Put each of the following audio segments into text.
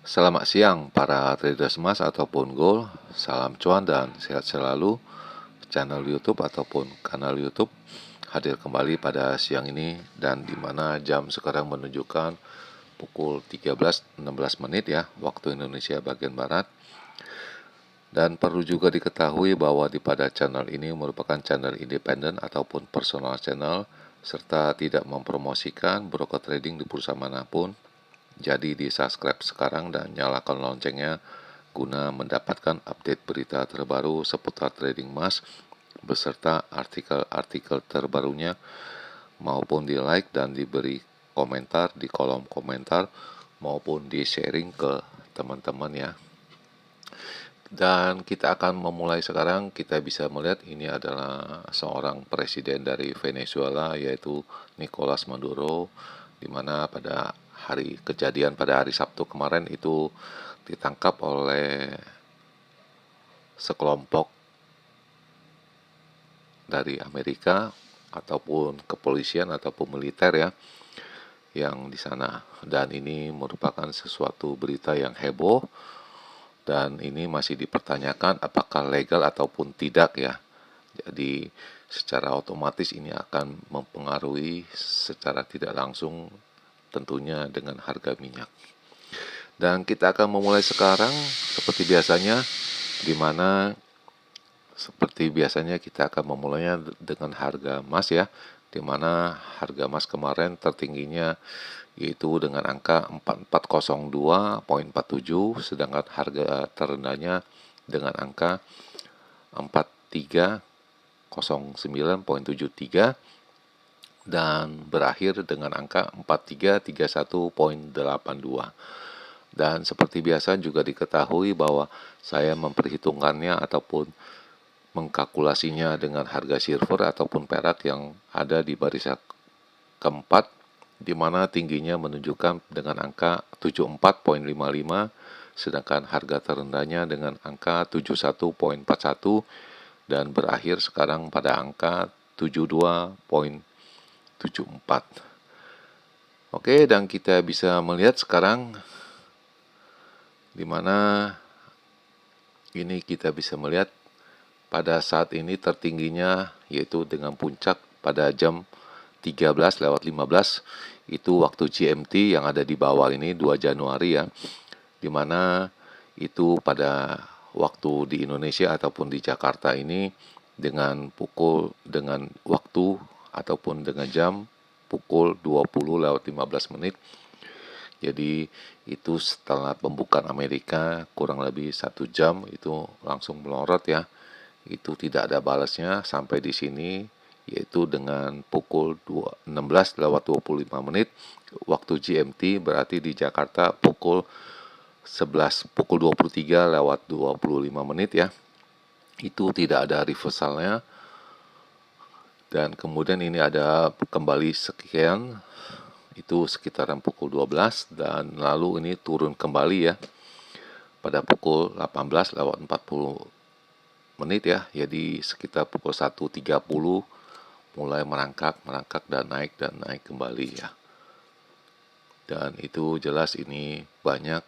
Selamat siang para traders emas ataupun gold. Salam cuan dan sehat selalu. Channel YouTube ataupun kanal YouTube hadir kembali pada siang ini dan di mana jam sekarang menunjukkan pukul 13.16 menit ya, waktu Indonesia bagian barat. Dan perlu juga diketahui bahwa pada channel ini merupakan channel independen ataupun personal channel serta tidak mempromosikan broker trading di perusahaan manapun. Jadi di subscribe sekarang dan nyalakan loncengnya guna mendapatkan update berita terbaru seputar trading emas beserta artikel-artikel terbarunya maupun di like dan diberi komentar di kolom komentar maupun di sharing ke teman-teman ya. Dan kita akan memulai sekarang. Kita bisa melihat ini adalah seorang presiden dari Venezuela yaitu Nicolas Maduro, di mana pada pada hari Sabtu kemarin itu ditangkap oleh sekelompok dari Amerika ataupun kepolisian ataupun militer ya yang di sana. Dan ini merupakan sesuatu berita yang heboh dan ini masih dipertanyakan apakah legal ataupun tidak ya. Jadi secara otomatis ini akan mempengaruhi secara tidak langsung tentunya dengan harga minyak. Dan kita akan memulai sekarang seperti biasanya, di mana seperti biasanya kita akan memulainya dengan harga emas ya, di mana harga emas kemarin tertingginya yaitu dengan angka 4402,47, sedangkan harga terendahnya dengan angka 4309,73 dan berakhir dengan angka 4331,82. Dan seperti biasa juga diketahui bahwa saya memperhitungkannya ataupun mengkalkulasinya dengan harga silver ataupun perak yang ada di barisan keempat, di mana tingginya menunjukkan dengan angka 74,55, sedangkan harga terendahnya dengan angka 71,41 dan berakhir sekarang pada angka 72,74. Oke, dan kita bisa melihat sekarang di mana ini kita bisa melihat pada saat ini tertingginya yaitu dengan puncak pada jam 13:15 itu waktu GMT yang ada di bawah ini 2 Januari ya, dimana itu pada waktu di Indonesia ataupun di Jakarta ini dengan waktu ataupun dengan jam pukul 20:15 menit. Jadi itu setelah pembukaan Amerika kurang lebih 1 jam itu langsung melorot ya. Itu tidak ada balasnya sampai di sini, yaitu dengan pukul 16:25 menit waktu GMT, berarti di Jakarta pukul 23:25 menit ya. Itu tidak ada reversalnya. Dan kemudian ini ada kembali sekian, itu sekitaran pukul 12 dan lalu ini turun kembali ya pada pukul 18:40 menit ya. Jadi sekitar pukul 1.30 mulai merangkak dan naik kembali ya. Dan itu jelas ini banyak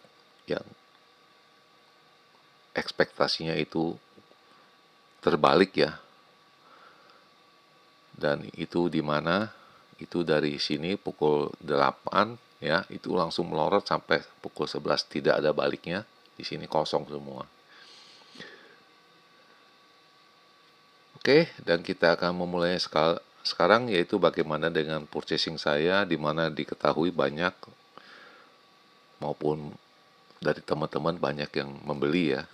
yang ekspektasinya itu terbalik ya. Dan itu di mana itu dari sini pukul 8 ya, itu langsung melorot sampai pukul 11, tidak ada baliknya. Di sini kosong semua. Oke, dan kita akan memulai sekarang yaitu bagaimana dengan purchasing saya, di mana diketahui banyak maupun dari teman-teman banyak yang membeli ya.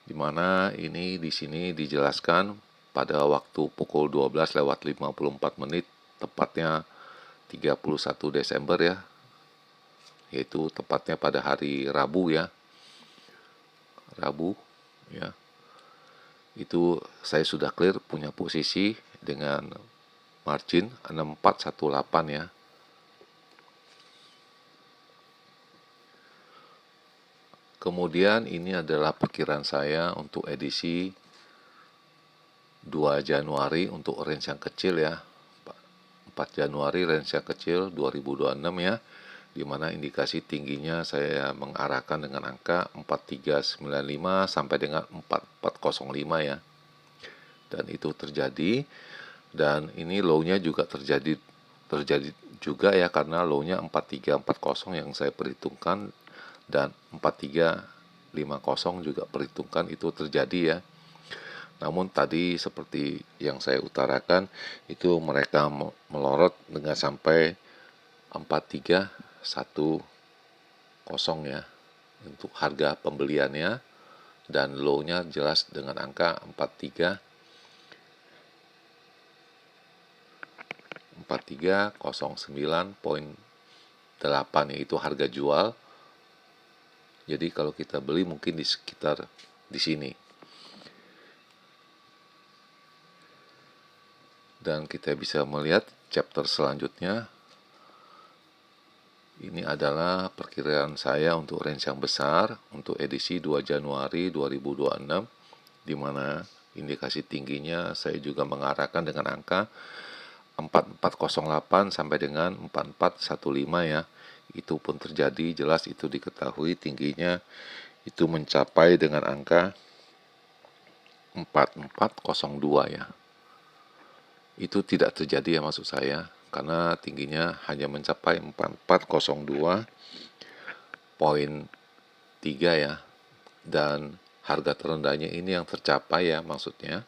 Di mana ini di sini dijelaskan pada waktu pukul 12:54 menit, tepatnya 31 Desember ya. Yaitu tepatnya pada hari Rabu ya. Rabu ya. Itu saya sudah clear punya posisi dengan margin 6418 ya. Kemudian ini adalah perkiraan saya untuk edisi 2 Januari untuk range yang kecil ya. 4 Januari range yang kecil 2026 ya. di mana indikasi tingginya saya mengarahkan dengan angka 4395 sampai dengan 4405 ya. Dan itu terjadi, dan ini low-nya juga terjadi juga ya, karena low-nya 4340 yang saya perhitungkan, dan 4350 juga perhitungkan itu terjadi ya. Namun tadi seperti yang saya utarakan, itu mereka melorot dengan sampai 4310 ya untuk harga pembeliannya, dan low-nya jelas dengan angka 4309.8, yaitu harga jual. Jadi kalau kita beli mungkin di sekitar di sini. Dan kita bisa melihat chapter selanjutnya. Ini adalah perkiraan saya untuk range yang besar untuk edisi 2 Januari 2026, di mana indikasi tingginya saya juga mengarahkan dengan angka 4408 sampai dengan 4415 ya. Itu pun terjadi, jelas itu diketahui tingginya itu mencapai dengan angka 4402 ya. Itu tidak terjadi ya maksud saya, karena tingginya hanya mencapai 4402.3 ya. Dan harga terendahnya ini yang tercapai ya maksudnya,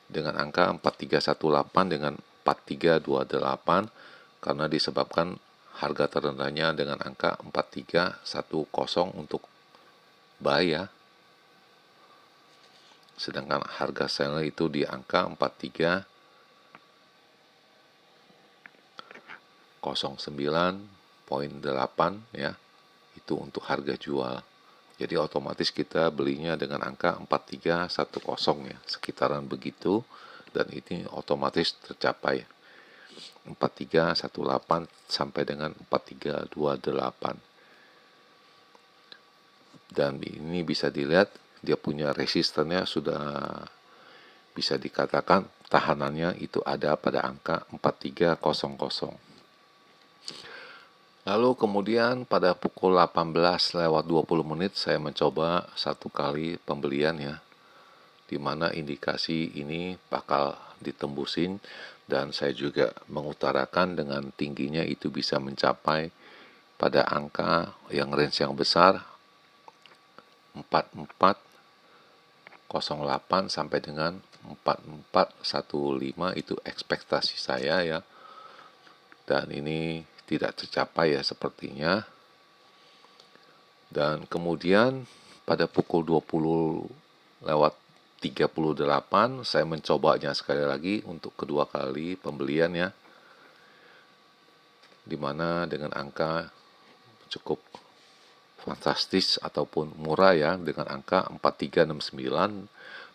dengan angka 4318 dengan 4328, karena disebabkan harga terendahnya dengan angka 4310 untuk buy ya. Sedangkan harga sell itu di angka 4309.8 ya. Itu untuk harga jual. Jadi otomatis kita belinya dengan angka 4310 ya, sekitaran begitu, dan ini otomatis tercapai 4318 sampai dengan 4328. Dan ini bisa dilihat dia punya resistennya sudah bisa dikatakan tahanannya itu ada pada angka 4300. Lalu kemudian pada pukul 18:20 saya mencoba satu kali pembelian ya, di mana indikasi ini bakal ditembusin, dan saya juga mengutarakan dengan tingginya itu bisa mencapai pada angka yang range yang besar 4408 sampai dengan 4415, itu ekspektasi saya ya. Dan ini tidak tercapai ya sepertinya. Dan kemudian pada pukul 20:38 saya mencobanya sekali lagi untuk kedua kali pembelian ya, dimana dengan angka cukup fantastis ataupun murah ya, dengan angka 4369,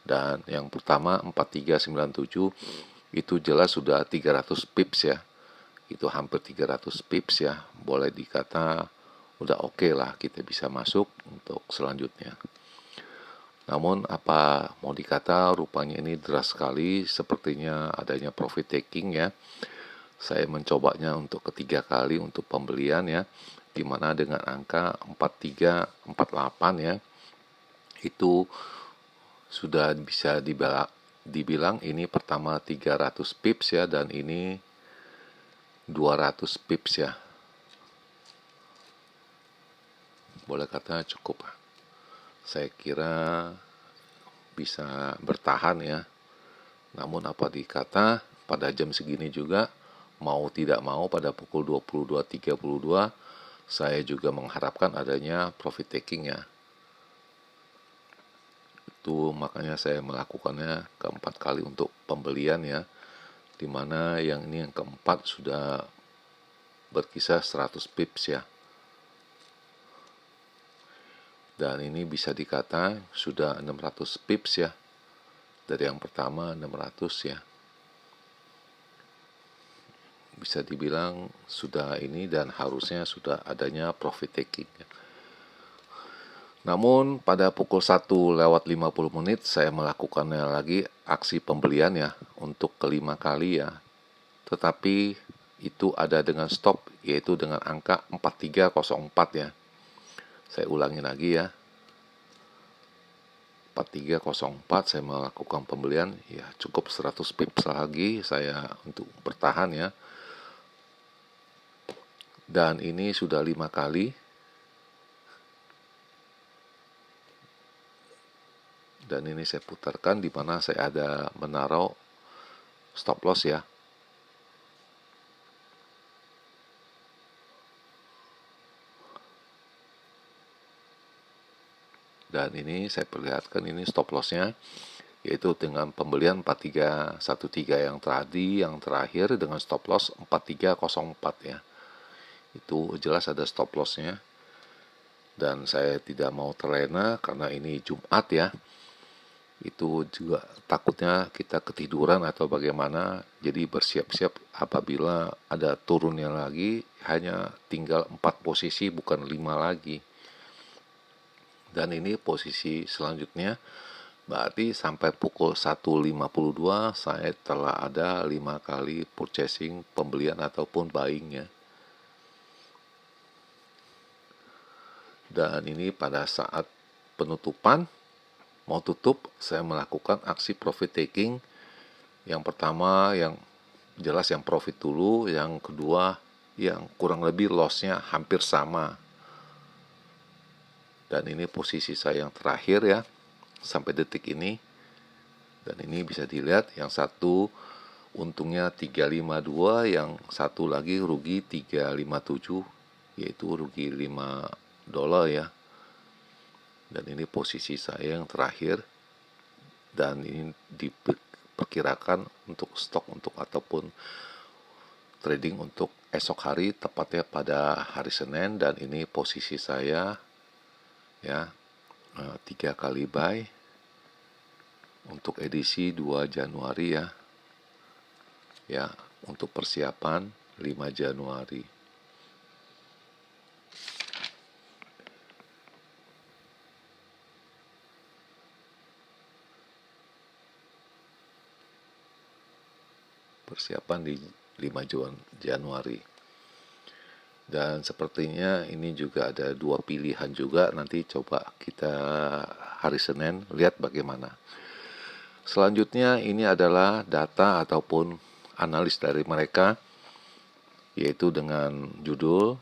dan yang pertama 4397 itu jelas sudah 300 pips ya. Itu hampir 300 pips ya, boleh dikata udah oke lah, kita bisa masuk untuk selanjutnya. Namun apa mau dikata, rupanya ini deras sekali, sepertinya adanya profit taking ya. Saya mencobanya untuk ketiga kali untuk pembelian ya, dimana dengan angka 4348 ya, itu sudah bisa dibilang ini pertama 300 pips ya, dan ini 200 pips ya, boleh kata cukup. Saya kira bisa bertahan ya. Namun apa dikata, pada jam segini juga mau tidak mau pada pukul 22.32 saya juga mengharapkan adanya profit taking ya. Itu makanya saya melakukannya keempat kali untuk pembelian ya, dimana yang ini yang keempat sudah berkisar 100 pips ya. Dan ini bisa dikata sudah 600 pips ya, dari yang pertama 600 ya. Bisa dibilang sudah ini, dan harusnya sudah adanya profit taking ya. Namun pada pukul 1:50 saya melakukannya lagi aksi pembelian ya, untuk kelima kali ya. Tetapi itu ada dengan stop, yaitu dengan angka 4304 ya. Saya ulangi lagi ya. 4304 saya melakukan pembelian, ya cukup 100 pips lagi saya untuk bertahan ya. Dan ini sudah 5 kali. Dan ini saya putarkan di mana saya ada menaruh stop loss ya. Dan ini saya perlihatkan ini stop lossnya, yaitu dengan pembelian 4313 yang terakhir dengan stop loss 4304 ya. Itu jelas ada stop lossnya. Dan saya tidak mau terlena karena ini Jumat ya. Itu juga takutnya kita ketiduran atau bagaimana, jadi bersiap-siap apabila ada turunnya lagi, hanya tinggal 4 posisi bukan 5 lagi. Dan ini posisi selanjutnya, berarti sampai pukul 1.52 saya telah ada 5 kali purchasing, pembelian ataupun buyingnya. Dan ini pada saat penutupan mau tutup, saya melakukan aksi profit taking. Yang pertama yang jelas yang profit dulu, yang kedua yang kurang lebih lossnya hampir sama. Dan ini posisi saya yang terakhir ya, sampai detik ini. Dan ini bisa dilihat yang satu untungnya 352, yang satu lagi rugi 357, yaitu rugi $5 ya. Dan ini posisi saya yang terakhir, dan ini diperkirakan untuk stok untuk ataupun trading untuk esok hari, tepatnya pada hari Senin. Dan ini posisi saya ya, 3 kali buy untuk edisi 2 Januari ya, untuk persiapan 5 Januari. Persiapan di 5 Januari. Dan sepertinya ini juga ada 2 pilihan juga, nanti coba kita hari Senin lihat bagaimana. Selanjutnya ini adalah data ataupun analis dari mereka, yaitu dengan judul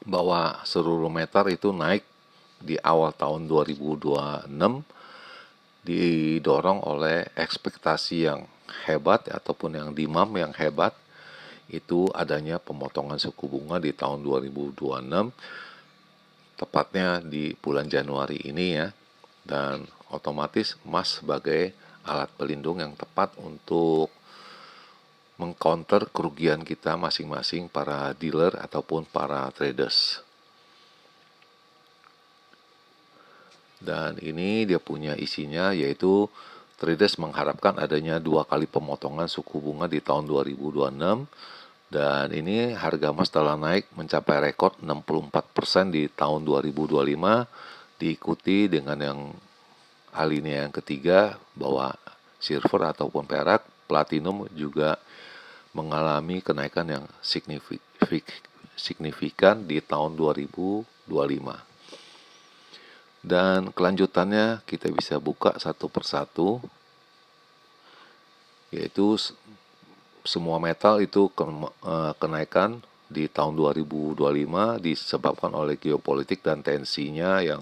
bahwa seluruh meter itu naik di awal tahun 2026 didorong oleh ekspektasi yang hebat ataupun yang demand yang hebat, itu adanya pemotongan suku bunga di tahun 2026, tepatnya di bulan Januari ini ya. Dan otomatis emas sebagai alat pelindung yang tepat untuk mengcounter kerugian kita masing-masing para dealer ataupun para traders. Dan ini dia punya isinya, yaitu traders mengharapkan adanya 2 kali pemotongan suku bunga di tahun 2026. Dan ini harga emas telah naik mencapai rekor 64% di tahun 2025, diikuti dengan yang alinea yang ketiga bahwa silver ataupun perak, platinum juga mengalami kenaikan yang signifikan di tahun 2025. Dan kelanjutannya kita bisa buka satu persatu, yaitu semua metal itu kenaikan di tahun 2025 disebabkan oleh geopolitik dan tensinya yang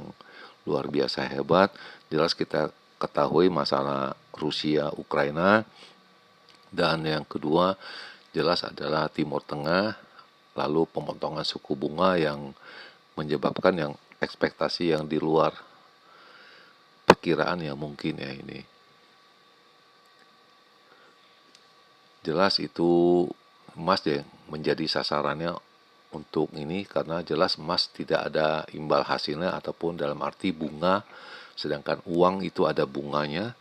luar biasa hebat. Jelas kita ketahui masalah Rusia, Ukraina. Dan yang kedua jelas adalah Timur Tengah, lalu pemotongan suku bunga yang menyebabkan yang ekspektasi yang di luar perkiraan yang mungkin ya ini. Jelas itu emas yang menjadi sasarannya untuk ini, karena jelas emas tidak ada imbal hasilnya ataupun dalam arti bunga, sedangkan uang itu ada bunganya.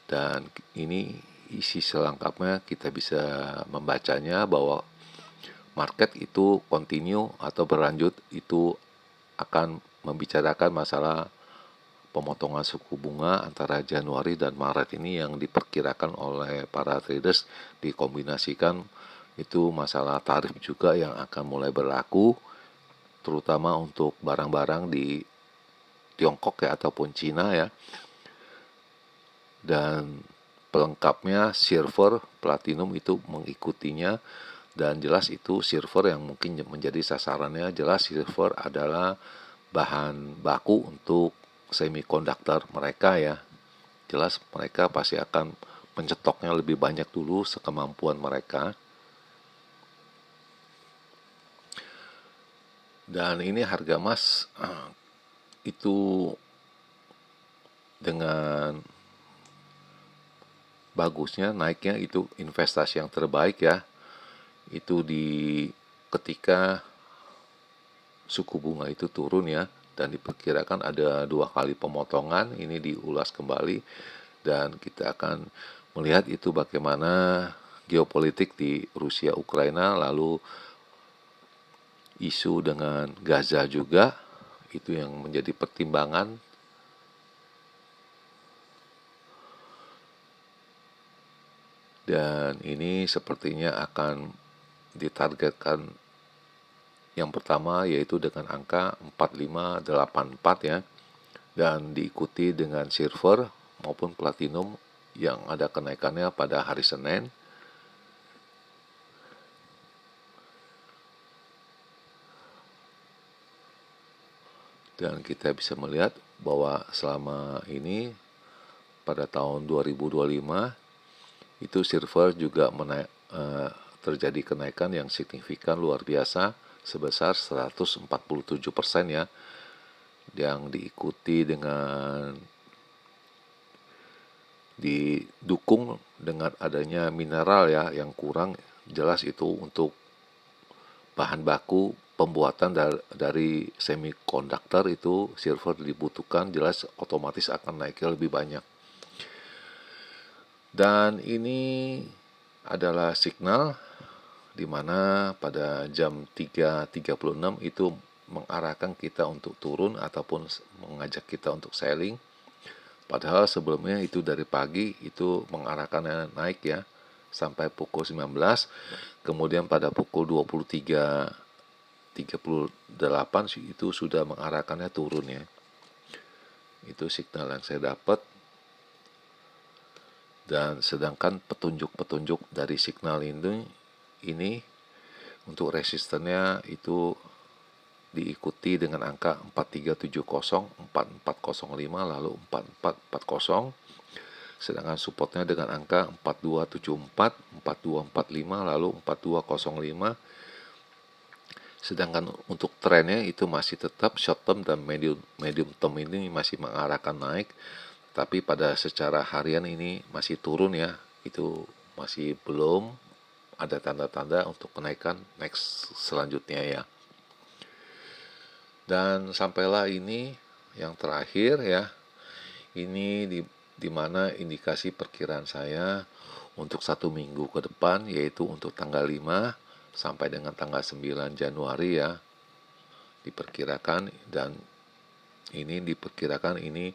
Dan ini isi selengkapnya kita bisa membacanya bahwa market itu continue atau berlanjut itu akan membicarakan masalah pemotongan suku bunga antara Januari dan Maret ini yang diperkirakan oleh para traders dikombinasikan Itu masalah tarif juga yang akan mulai berlaku, terutama untuk barang-barang di Tiongkok ya ataupun Cina ya. Dan pelengkapnya silver, platinum itu mengikutinya, dan jelas itu silver yang mungkin menjadi sasarannya. Jelas silver adalah bahan baku untuk semikonduktor mereka ya. Jelas mereka pasti akan mencetoknya lebih banyak dulu sekemampuan mereka. Dan ini harga emas itu dengan bagusnya naiknya itu investasi yang terbaik ya. Itu di ketika suku bunga itu turun ya, dan diperkirakan ada 2 kali pemotongan. Ini diulas kembali dan kita akan melihat itu bagaimana geopolitik di Rusia Ukraina, lalu isu dengan Gaza juga itu yang menjadi pertimbangan. Dan ini sepertinya akan ditargetkan yang pertama yaitu dengan angka 4584 ya, dan diikuti dengan silver maupun platinum yang ada kenaikannya pada hari Senin. Dan kita bisa melihat bahwa selama ini pada tahun 2025 itu silver juga terjadi kenaikan yang signifikan luar biasa sebesar 147% ya, yang diikuti dengan didukung dengan adanya mineral ya yang kurang. Jelas itu untuk bahan baku pembuatan dari semikonduktor itu silver dibutuhkan, jelas otomatis akan naiknya lebih banyak. Dan ini adalah signal di mana pada jam 3.36 itu mengarahkan kita untuk turun ataupun mengajak kita untuk selling. Padahal sebelumnya itu dari pagi itu mengarahkan naik ya sampai pukul 19. Kemudian pada pukul 23.38 itu sudah mengarahkannya turun ya. Itu signal yang saya dapat. Dan sedangkan petunjuk-petunjuk dari signal ini untuk resistennya itu diikuti dengan angka 4370, 4405, lalu 4440. Sedangkan supportnya dengan angka 4274, 4245, lalu 4205. Sedangkan untuk trennya itu masih tetap short term dan medium term ini masih mengarahkan naik. Tapi pada secara harian ini masih turun ya. Itu masih belum ada tanda-tanda untuk kenaikan next selanjutnya ya. Dan sampailah ini yang terakhir ya. Ini di mana indikasi perkiraan saya untuk 1 minggu ke depan, yaitu untuk tanggal 5 sampai dengan tanggal 9 Januari ya, diperkirakan. Dan ini diperkirakan ini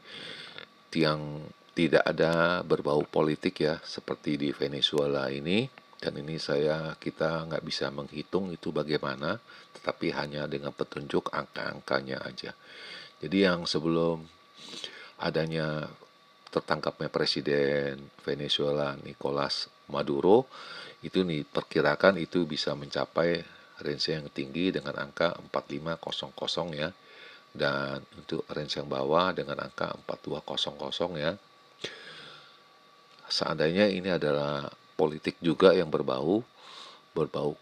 yang tidak ada berbau politik ya, seperti di Venezuela ini. Dan ini kita nggak bisa menghitung itu bagaimana, tetapi hanya dengan petunjuk angka-angkanya aja. Jadi yang sebelum adanya tertangkapnya Presiden Venezuela Nicolas Maduro, itu diperkirakan itu bisa mencapai range yang tinggi dengan angka 4500 ya. Dan untuk range yang bawah dengan angka 4200 ya. Seandainya ini adalah politik juga yang berbau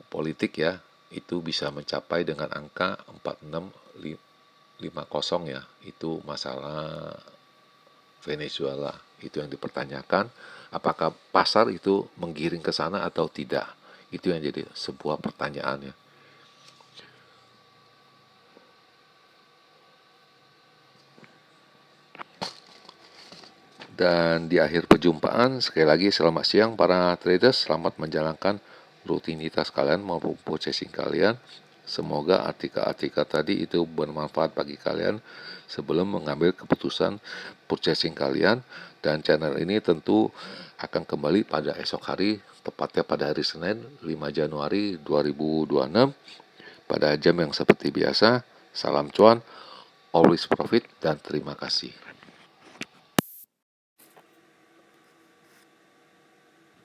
politik ya, itu bisa mencapai dengan angka 4650 ya. Itu masalah Venezuela. Itu yang dipertanyakan, apakah pasar itu menggiring ke sana atau tidak. Itu yang jadi sebuah pertanyaannya. Dan di akhir perjumpaan, sekali lagi selamat siang para traders, selamat menjalankan rutinitas kalian maupun purchasing kalian. Semoga artikel-artikel tadi itu bermanfaat bagi kalian sebelum mengambil keputusan purchasing kalian. Dan channel ini tentu akan kembali pada esok hari, tepatnya pada hari Senin 5 Januari 2026 pada jam yang seperti biasa. Salam cuan, always profit, dan terima kasih.